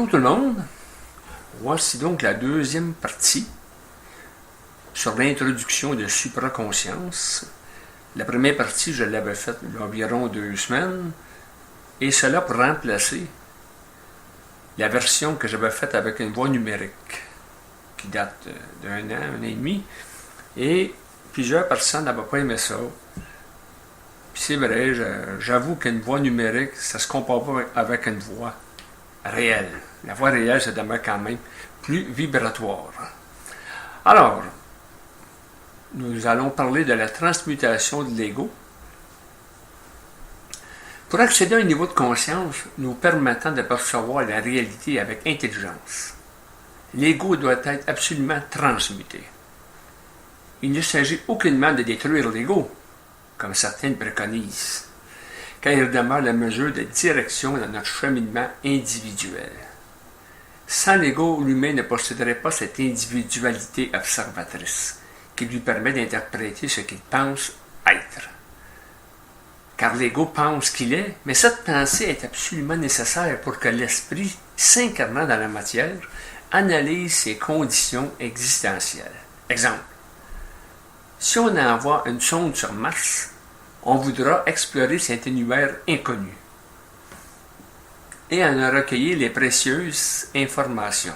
Bonjour tout le monde. Voici donc la deuxième partie sur l'introduction de supraconscience. La première partie, je l'avais faite il y a environ 2 semaines, et cela pour remplacer la version que j'avais faite avec une voix numérique, qui date d'1 an, 1 an et demi, et plusieurs personnes n'avaient pas aimé ça. Puis c'est vrai, j'avoue qu'une voix numérique, ça se compare pas avec une voix réelle. La voix réelle, ça demeure quand même plus vibratoire. Alors, nous allons parler de la transmutation de l'ego. Pour accéder à un niveau de conscience nous permettant de percevoir la réalité avec intelligence, l'ego doit être absolument transmuté. Il ne s'agit aucunement de détruire l'ego, comme certains le préconisent, car il demeure la mesure de direction dans notre cheminement individuel. Sans l'ego, l'humain ne posséderait pas cette individualité observatrice qui lui permet d'interpréter ce qu'il pense être. Car l'ego pense qu'il est, mais cette pensée est absolument nécessaire pour que l'esprit, s'incarnant dans la matière, analyse ses conditions existentielles. Exemple. Si on envoie une sonde sur Mars, on voudra explorer cet univers inconnu et en recueillir les précieuses informations.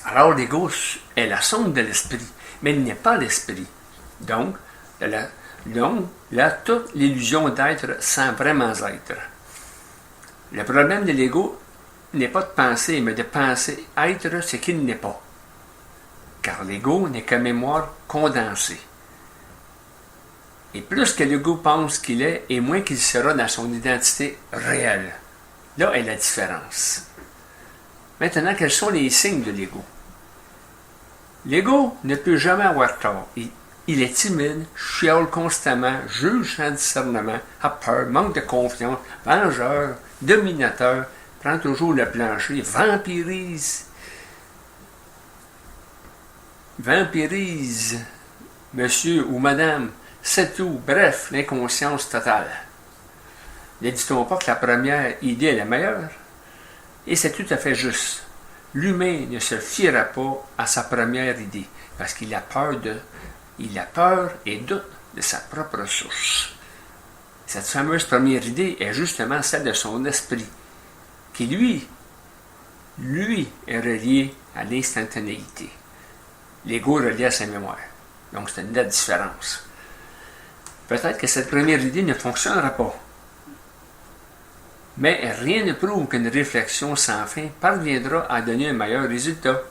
Alors l'ego est la sonde de l'esprit, mais il n'est pas l'esprit. Donc, là, toute l'illusion d'être sans vraiment être. Le problème de l'ego n'est pas de penser, mais de penser être ce qu'il n'est pas. Car l'ego n'est que mémoire condensée. Et plus que l'ego pense qu'il est, et moins qu'il sera dans son identité réelle. Là est la différence. Maintenant, quels sont les signes de l'ego? L'ego ne peut jamais avoir tort. Il est timide, chiale constamment, juge sans discernement, a peur, manque de confiance, vengeur, dominateur, prend toujours le plancher, vampirise monsieur ou madame, c'est tout, bref, l'inconscience totale. Ne dit-on pas que la première idée est la meilleure? Et c'est tout à fait juste. L'humain ne se fiera pas à sa première idée, parce qu'il a peur et doute de sa propre source. Cette fameuse première idée est justement celle de son esprit, qui lui est relié à l'instantanéité. L'ego relié à sa mémoire. Donc c'est une nette différence. Peut-être que cette première idée ne fonctionnera pas. Mais rien ne prouve qu'une réflexion sans fin parviendra à donner un meilleur résultat.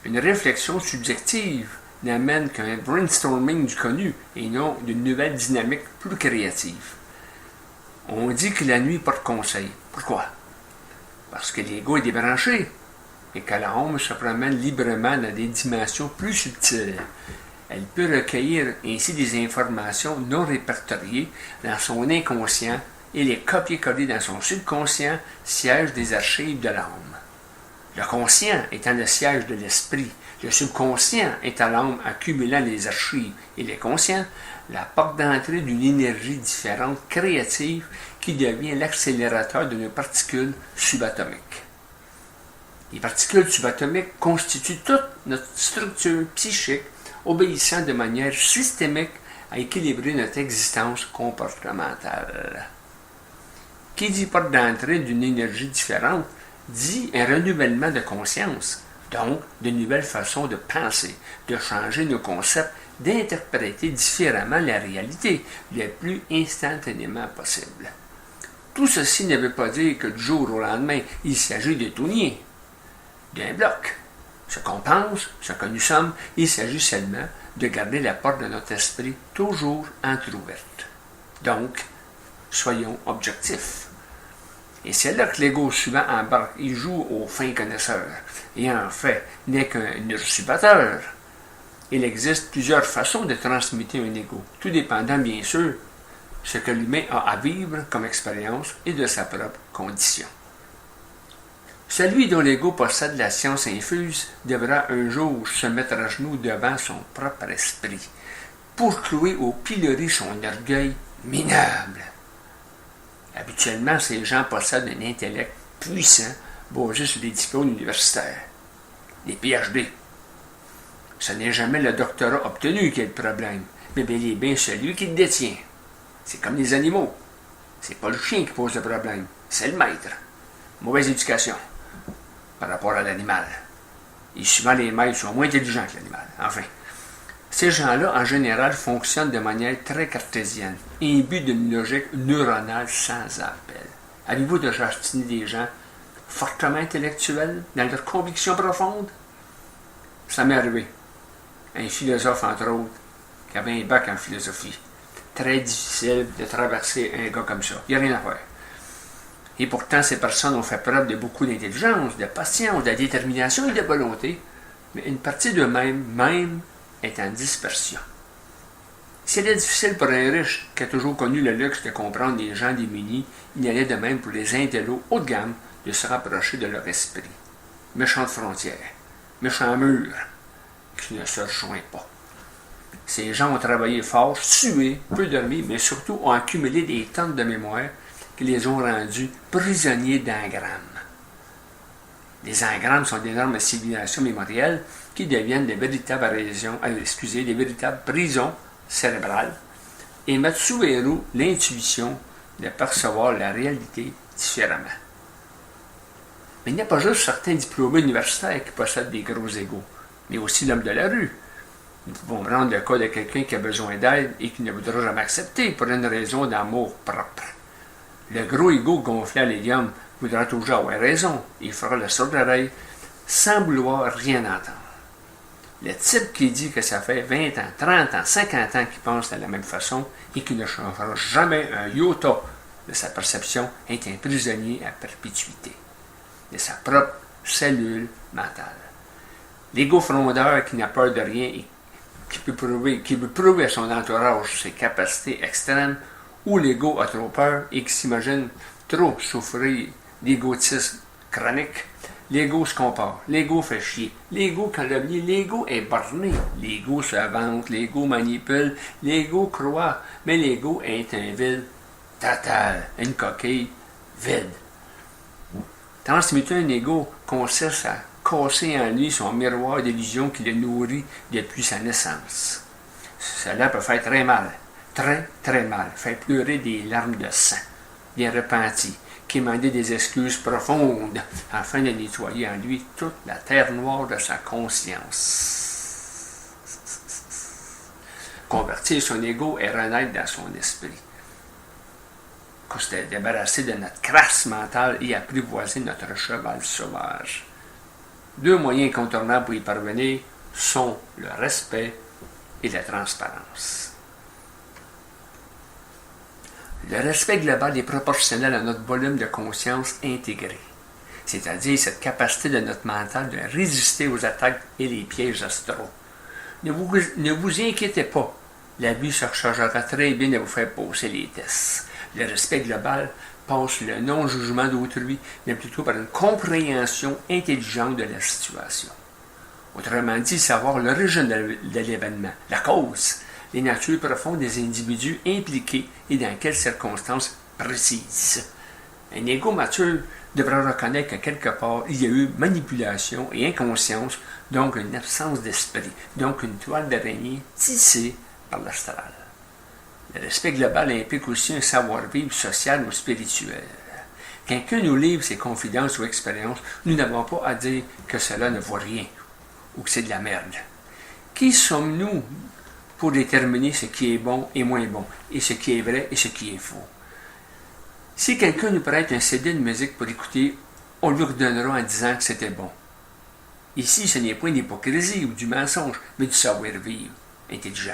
Une réflexion subjective n'amène qu'un brainstorming du connu et non d'une nouvelle dynamique plus créative. On dit que la nuit porte conseil. Pourquoi? Parce que l'ego est débranché et que l'âme se promène librement dans des dimensions plus subtiles. Elle peut recueillir ainsi des informations non répertoriées dans son inconscient et les copier-coller dans son subconscient, siège des archives de l'âme. Le conscient étant le siège de l'esprit, le subconscient étant l'âme accumulant les archives et les conscients, la porte d'entrée d'une énergie différente, créative, qui devient l'accélérateur de nos particules subatomiques. Les particules subatomiques constituent toute notre structure psychique, obéissant de manière systémique à équilibrer notre existence comportementale. Qui dit porte d'entrée d'une énergie différente, dit un renouvellement de conscience, donc de nouvelles façons de penser, de changer nos concepts, d'interpréter différemment la réalité le plus instantanément possible. Tout ceci ne veut pas dire que du jour au lendemain, il s'agit de tout nier, d'un bloc. Ce qu'on pense, ce que nous sommes, il s'agit seulement de garder la porte de notre esprit toujours entrouverte. Donc, soyons objectifs. Et c'est là que l'ego souvent embarque, il joue au fin connaisseur, et en fait n'est qu'un usurpateur. Il existe plusieurs façons de transmuter un ego, tout dépendant bien sûr ce que l'humain a à vivre comme expérience et de sa propre condition. Celui dont l'ego possède la science infuse devra un jour se mettre à genoux devant son propre esprit, pour clouer au pilori son orgueil minable. Habituellement, ces gens possèdent un intellect puissants basés sur des diplômes universitaires, des PhD. Ce n'est jamais le doctorat obtenu qui est le problème, mais bel et bien celui qui le détient. C'est comme les animaux. C'est pas le chien qui pose le problème, c'est le maître. Mauvaise éducation par rapport à l'animal. Et souvent, les maîtres sont moins intelligents que l'animal. Enfin, ces gens-là, en général, fonctionnent de manière très cartésienne, imbus d'une logique neuronale sans appel. Avez-vous déjà astiné des gens fortement intellectuels dans leurs convictions profondes? Ça m'est arrivé. Un philosophe, entre autres, qui avait un bac en philosophie. Très difficile de traverser un gars comme ça. Il n'y a rien à faire. Et pourtant, ces personnes ont fait preuve de beaucoup d'intelligence, de patience, de détermination et de volonté, mais une partie d'eux-mêmes, même, est en dispersion. S'il est difficile pour un riche qui a toujours connu le luxe de comprendre les gens démunis, il y allait de même pour les intellos haut de gamme de se rapprocher de leur esprit. Méchante frontière, méchant mur, qui ne se rejoint pas. Ces gens ont travaillé fort, sué, peu dormi, mais surtout ont accumulé des tonnes de mémoire qui les ont rendus prisonniers d'engrammes. Les engrammes sont d'énormes civilisations mémorielles qui deviennent des véritables prisons cérébrales et mettent sous verrou l'intuition de percevoir la réalité différemment. Mais il n'y a pas juste certains diplômés universitaires qui possèdent des gros égos, mais aussi l'homme de la rue. Nous pouvons prendre le cas de quelqu'un qui a besoin d'aide et qui ne voudra jamais accepter pour une raison d'amour propre. Le gros égo gonflé à l'hélium voudra toujours avoir raison. Il fera le sourd d'oreille sans vouloir rien entendre. Le type qui dit que ça fait 20 ans, 30 ans, 50 ans qu'il pense de la même façon et qui ne changera jamais un iota de sa perception est un prisonnier à perpétuité de sa propre cellule mentale. L'ego frondeur qui n'a peur de rien et qui veut prouver à son entourage ses capacités extrêmes, ou l'ego a trop peur et qui s'imagine trop souffrir d'égotisme chronique. L'ego se compare, l'ego fait chier, l'ego calomnie, l'ego est borné, l'ego se vante, l'ego manipule, l'ego croit, mais l'ego est un vide total, une coquille vide. Transmuter un ego consiste à casser en lui son miroir d'illusion qui le nourrit depuis sa naissance. Cela peut faire très mal, très mal, faire pleurer des larmes de sang, des repentis, qui demandait des excuses profondes afin de nettoyer en lui toute la terre noire de sa conscience. Convertir son ego et renaître dans son esprit. Se débarrasser de notre crasse mentale et apprivoiser notre cheval sauvage. Deux moyens incontournables pour y parvenir sont le respect et la transparence. Le respect global est proportionnel à notre volume de conscience intégré, c'est-à-dire cette capacité de notre mental de résister aux attaques et les pièges astraux. Ne vous inquiétez pas, la vie se chargera très bien de vous faire passer les tests. Le respect global passe le non-jugement d'autrui, mais plutôt par une compréhension intelligente de la situation. Autrement dit, savoir l'origine de l'événement, la cause, les natures profondes des individus impliqués et dans quelles circonstances précises. Un égo mature devra reconnaître que quelque part il y a eu manipulation et inconscience, donc une absence d'esprit, donc une toile d'araignée tissée par l'astral. Le respect global implique aussi un savoir-vivre social ou spirituel. Quelqu'un nous livre ses confidences ou expériences, nous n'avons pas à dire que cela ne vaut rien ou que c'est de la merde. Qui sommes-nous pour déterminer ce qui est bon et moins bon, et ce qui est vrai et ce qui est faux? Si quelqu'un nous prête un CD de musique pour écouter, on lui redonnera en disant que c'était bon. Ici, ce n'est point d'hypocrisie ou du mensonge, mais du savoir-vivre intelligent,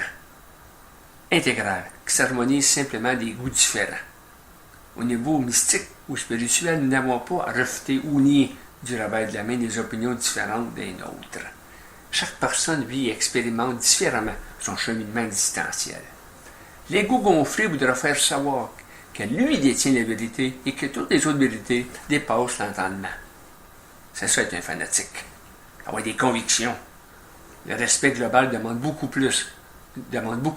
intégral, qui s'harmonise simplement des goûts différents. Au niveau mystique ou spirituel, nous n'avons pas à refuter ou nier du revers de la main des opinions différentes des nôtres. Chaque personne vit et expérimente différemment son cheminement existentiel. L'ego gonflé voudra faire savoir que lui détient la vérité et que toutes les autres vérités dépassent l'entendement. C'est ça être un fanatique. Avoir des convictions. Le respect global demande beaucoup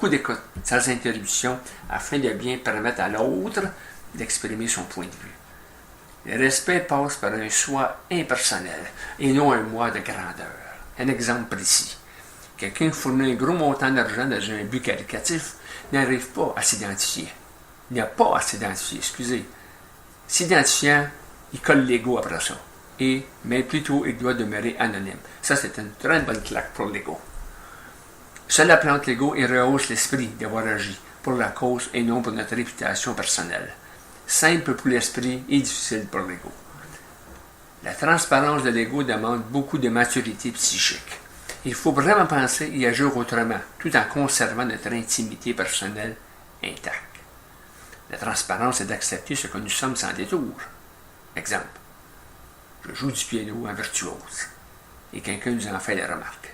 d'écoute, sans interruption, afin de bien permettre à l'autre d'exprimer son point de vue. Le respect passe par un soi impersonnel et non un moi de grandeur. Un exemple précis. Quelqu'un qui fournit un gros montant d'argent dans un but qualitatif n'arrive pas à s'identifier. Il n'a pas à s'identifier, excusez. S'identifiant, il colle l'ego après ça. Mais plutôt, il doit demeurer anonyme. Ça, c'est une très bonne claque pour l'ego. Cela plante l'ego et rehausse l'esprit d'avoir agi pour la cause et non pour notre réputation personnelle. Simple pour l'esprit et difficile pour l'ego. La transparence de l'ego demande beaucoup de maturité psychique. Il faut vraiment penser et agir autrement, tout en conservant notre intimité personnelle intacte. La transparence est d'accepter ce que nous sommes sans détour. Exemple. Je joue du piano en virtuose et quelqu'un nous en fait la remarque.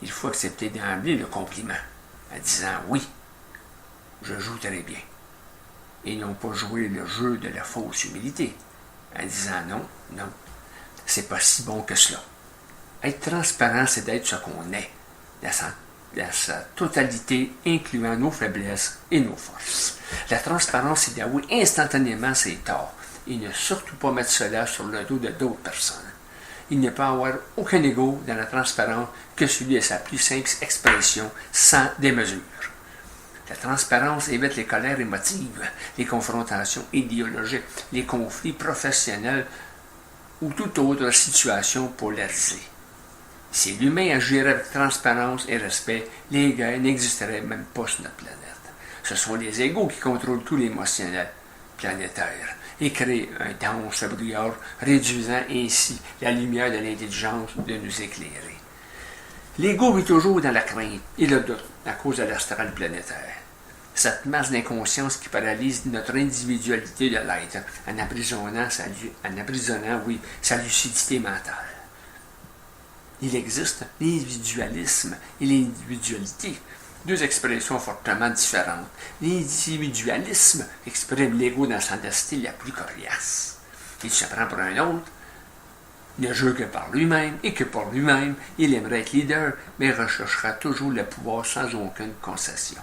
Il faut accepter d'emblée le compliment en disant oui, je joue très bien. Et non pas jouer le jeu de la fausse humilité en disant non, c'est pas si bon que cela. Être transparent, c'est d'être ce qu'on est, dans sa totalité, incluant nos faiblesses et nos forces. La transparence, c'est d'avouer instantanément ses torts et ne surtout pas mettre cela sur le dos de d'autres personnes. Il ne peut y avoir aucun ego dans la transparence que celui de sa plus simple expression sans démesure. La transparence évite les colères émotives, les confrontations idéologiques, les conflits professionnels ou toute autre situation polarisée. Si l'humain agirait avec transparence et respect, les guerres n'existeraient même pas sur notre planète. Ce sont les égos qui contrôlent tout l'émotionnel planétaire et créent un dense brouillard, réduisant ainsi la lumière de l'intelligence de nous éclairer. L'ego vit toujours dans la crainte et le doute à cause de l'astral planétaire. Cette masse d'inconscience qui paralyse notre individualité de l'être en emprisonnant sa lucidité mentale. Il existe l'individualisme et l'individualité, deux expressions fortement différentes. L'individualisme exprime l'ego dans sa densité la plus coriace. Il se prend pour un autre, ne joue que par lui-même et que pour lui-même, il aimerait être leader, mais recherchera toujours le pouvoir sans aucune concession.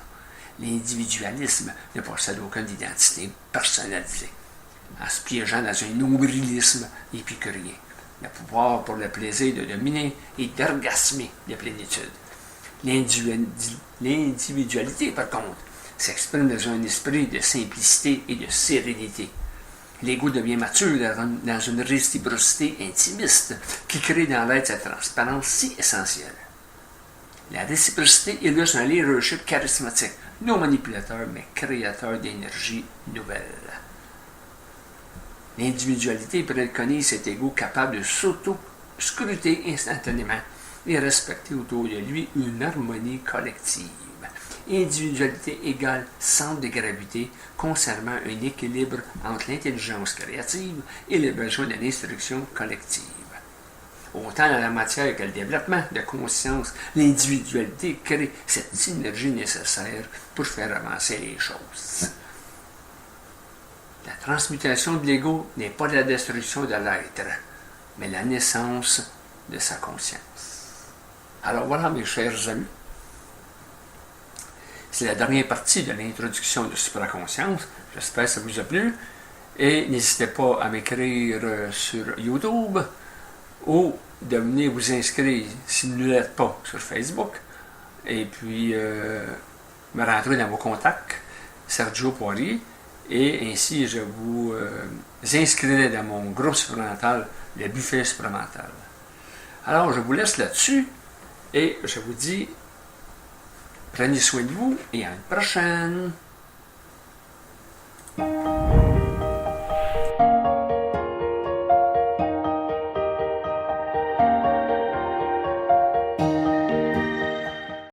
L'individualisme ne possède aucune identité personnalisée, en se piégeant dans un nombrilisme épicurien. Le pouvoir pour le plaisir de dominer et d'orgasmer la plénitude. L'individualité, par contre, s'exprime dans un esprit de simplicité et de sérénité. L'ego devient mature dans une réciprocité intimiste qui crée dans l'être cette transparence si essentielle. La réciprocité illustre un leadership charismatique, non manipulateur, mais créateur d'énergie nouvelle. L'individualité préconise cet ego capable de s'auto-scruter instantanément et respecter autour de lui une harmonie collective. Individualité égale centre de gravité, conservant un équilibre entre l'intelligence créative et les besoins de l'instruction collective. Autant dans la matière que le développement de conscience, l'individualité crée cette synergie nécessaire pour faire avancer les choses. La transmutation de l'ego n'est pas la destruction de l'être, mais la naissance de sa conscience. Alors voilà, mes chers amis, c'est la dernière partie de l'introduction de Supraconscience. J'espère que ça vous a plu. Et n'hésitez pas à m'écrire sur YouTube ou de venir vous inscrire, si vous ne l'êtes pas, sur Facebook. Et puis, me rentrer dans vos contacts, Sergio Poirier. Et ainsi, je vous inscrirai dans mon groupe supramental, le buffet supramental. Alors, je vous laisse là-dessus et je vous dis, prenez soin de vous et à une prochaine.